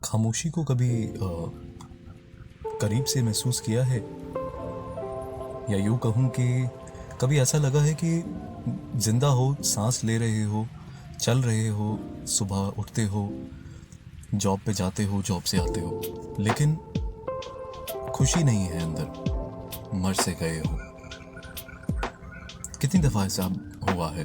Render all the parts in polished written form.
खामोशी को कभी करीब से महसूस किया है, या यूं कहूँ कि कभी ऐसा लगा है कि जिंदा हो, सांस ले रहे हो, चल रहे हो, सुबह उठते हो, जॉब पे जाते हो, जॉब से आते हो, लेकिन खुशी नहीं है अंदर, मर से गए हो। कितनी दफ़ा ऐसा हुआ है।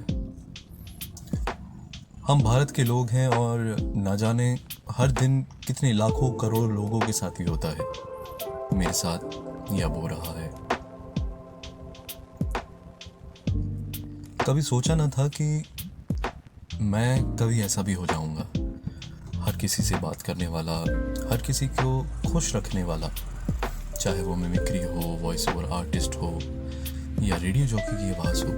हम भारत के लोग हैं और ना जाने हर दिन कितने लाखों करोड़ लोगों के साथ ही होता है। मेरे साथ यह हो रहा है। कभी सोचा ना था कि मैं कभी ऐसा भी हो जाऊंगा, हर किसी से बात करने वाला, हर किसी को खुश रखने वाला, चाहे वो मिमिक्री हो, वॉइस ओवर आर्टिस्ट हो या रेडियो जॉकी की आवाज़ हो।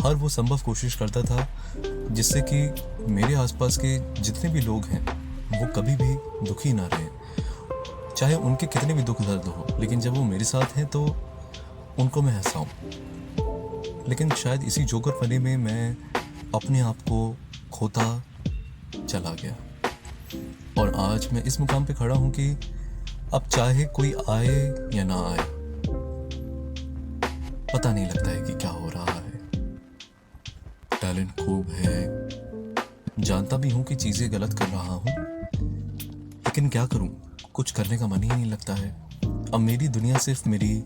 हर वो संभव कोशिश करता था जिससे कि मेरे आसपास के जितने भी लोग हैं वो कभी भी दुखी ना रहे, चाहे उनके कितने भी दुख दर्द हो, लेकिन जब वो मेरे साथ हैं तो उनको मैं हंसाऊं। लेकिन शायद इसी जोकरपने में मैं अपने आप को खोता चला गया, और आज मैं इस मुकाम पे खड़ा हूं कि अब चाहे कोई आए या ना आए, पता नहीं लगता है कि क्या हो रहा है। टैलेंट खूब है, जानता भी हूं कि चीजें गलत कर रहा हूं, लेकिन क्या करूं, कुछ करने का मन ही नहीं लगता है। अब मेरी दुनिया सिर्फ मेरी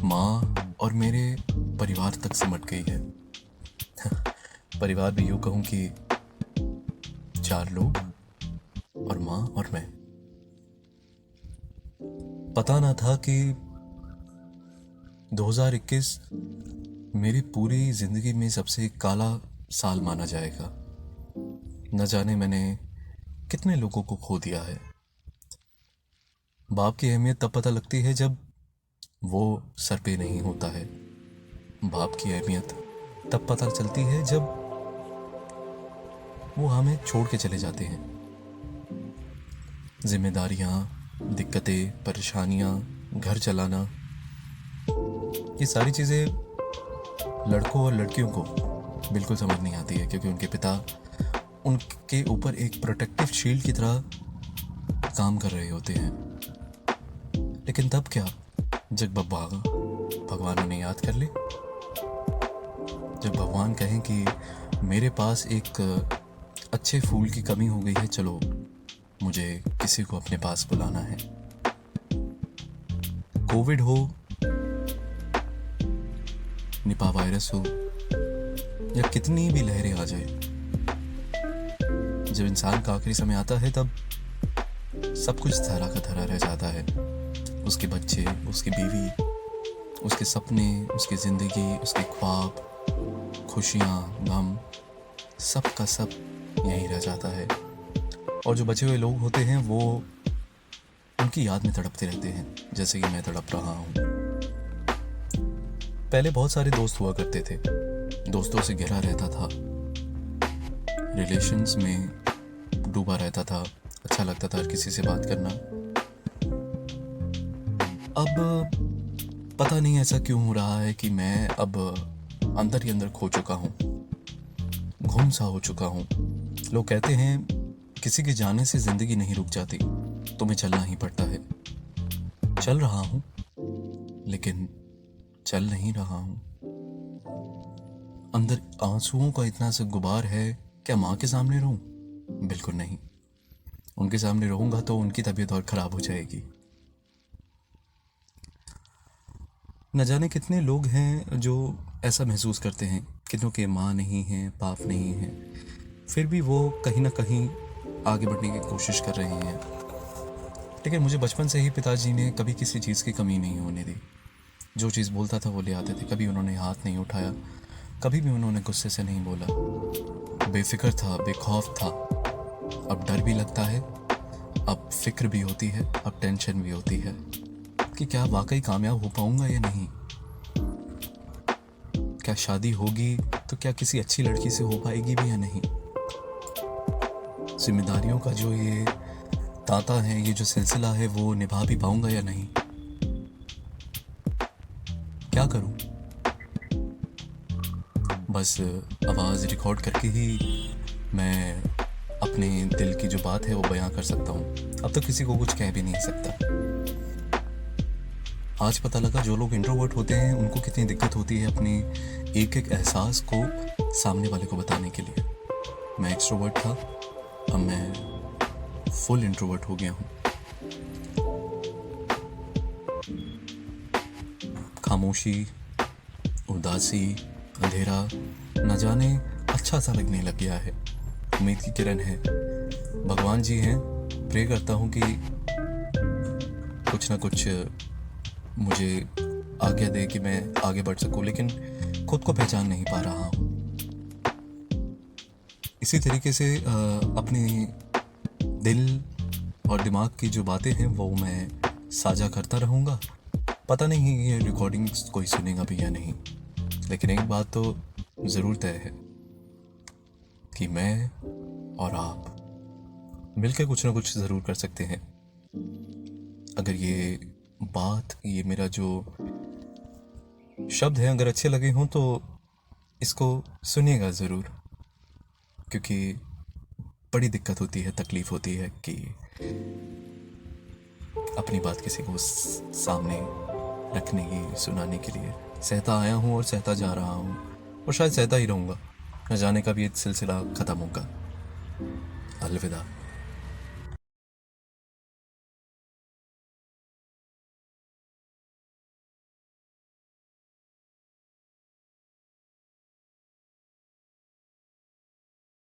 माँ और मेरे परिवार तक सिमट गई है। परिवार भी यूं कहूं कि 4 लोग और माँ और मैं। पता ना था कि 2021 मेरी पूरी जिंदगी में सबसे काला साल माना जाएगा। न जाने मैंने कितने लोगों को खो दिया है। बाप की अहमियत तब पता लगती है जब वो सर पे नहीं होता है। बाप की अहमियत तब पता चलती है जब वो हमें छोड़ के चले जाते हैं। जिम्मेदारियां, दिक्कतें, परेशानियां, घर चलाना, ये सारी चीज़ें लड़कों और लड़कियों को बिल्कुल समझ नहीं आती है, क्योंकि उनके पिता उनके ऊपर एक प्रोटेक्टिव शील्ड की तरह काम कर रहे होते हैं। लेकिन तब क्या, जब भगवान उन्हें याद कर ले, जब भगवान कहें कि मेरे पास एक अच्छे फूल की कमी हो गई है, चलो मुझे किसी को अपने पास बुलाना है। कोविड हो, निपा वायरस हो, या कितनी भी लहरें आ जाए, जब इंसान का आखिरी समय आता है तब सब कुछ धरा का धरा रह जाता है। उसके बच्चे, उसकी बीवी, उसके सपने, उसकी जिंदगी, उसके ख्वाब, खुशियाँ, गम, सब का सब यहीं रह जाता है। और जो बचे हुए लोग होते हैं वो उनकी याद में तड़पते रहते हैं, जैसे कि मैं तड़प रहा हूँ। पहले बहुत सारे दोस्त हुआ करते थे, दोस्तों से घिरा रहता था, रिलेशंस में डूबा रहता था, अच्छा लगता था हर किसी से बात करना। अब पता नहीं ऐसा क्यों हो रहा है कि मैं अब अंदर ही अंदर खो चुका हूँ, गुम सा हो चुका हूँ। लोग कहते हैं किसी के जाने से जिंदगी नहीं रुक जाती, तुम्हें चलना ही पड़ता है। चल रहा हूँ, लेकिन चल नहीं रहा हूँ। अंदर आंसुओं का इतना सा गुबार है। क्या माँ के सामने रहूं? बिल्कुल नहीं। उनके सामने रहूंगा तो उनकी तबीयत और खराब हो जाएगी। न जाने कितने लोग हैं जो ऐसा महसूस करते हैं, कितनों के माँ नहीं है, बाप नहीं है, फिर भी वो कहीं ना कहीं आगे बढ़ने की कोशिश कर रहे हैं। लेकिन मुझे बचपन से ही पिताजी ने कभी किसी चीज़ की कमी नहीं होने दी। जो चीज़ बोलता था वो ले आते थे। कभी उन्होंने हाथ नहीं उठाया, कभी भी उन्होंने गुस्से से नहीं बोला। बेफिक्र था, बेखौफ था। अब डर भी लगता है, अब फिक्र भी होती है, अब टेंशन भी होती है कि क्या वाकई कामयाब हो पाऊंगा या नहीं। क्या शादी होगी तो क्या किसी अच्छी लड़की से हो पाएगी भी या नहीं। जिम्मेदारियों का जो ये तांता है, ये जो सिलसिला है, वो निभा भी पाऊंगा या नहीं। क्या करूं, बस आवाज़ रिकॉर्ड करके ही मैं अपने दिल की जो बात है वो बयां कर सकता हूँ। अब तो किसी को कुछ कह भी नहीं सकता। आज पता लगा जो लोग इंट्रोवर्ट होते हैं उनको कितनी दिक्कत होती है अपने एक एक एहसास को सामने वाले को बताने के लिए। मैं एक्सट्रोवर्ट था, अब मैं फुल इंट्रोवर्ट हो गया हूँ। खामोशी, उदासी, अंधेरा न जाने अच्छा सा लगने लग गया है। उम्मीद की किरण है, भगवान जी हैं, प्रे करता हूँ कि कुछ ना कुछ मुझे आज्ञा दे कि मैं आगे बढ़ सकूं, लेकिन खुद को पहचान नहीं पा रहा हूँ। इसी तरीके से अपने दिल और दिमाग की जो बातें हैं वो मैं साझा करता रहूँगा। पता नहीं ये रिकॉर्डिंग्स कोई सुनेगा भी या नहीं, लेकिन एक बात तो ज़रूर तय है कि मैं और आप मिलकर कुछ ना कुछ ज़रूर कर सकते हैं। अगर ये बात, ये मेरा जो शब्द है, अगर अच्छे लगे हों तो इसको सुनिएगा ज़रूर, क्योंकि बड़ी दिक्कत होती है, तकलीफ़ होती है कि अपनी बात किसी को सामने रखने की, सुनाने के लिए। सहता आया हूँ और सहता जा रहा हूँ, और शायद सहता ही रहूँगा, न जाने कब ये सिलसिला ख़त्म होगा। अलविदा।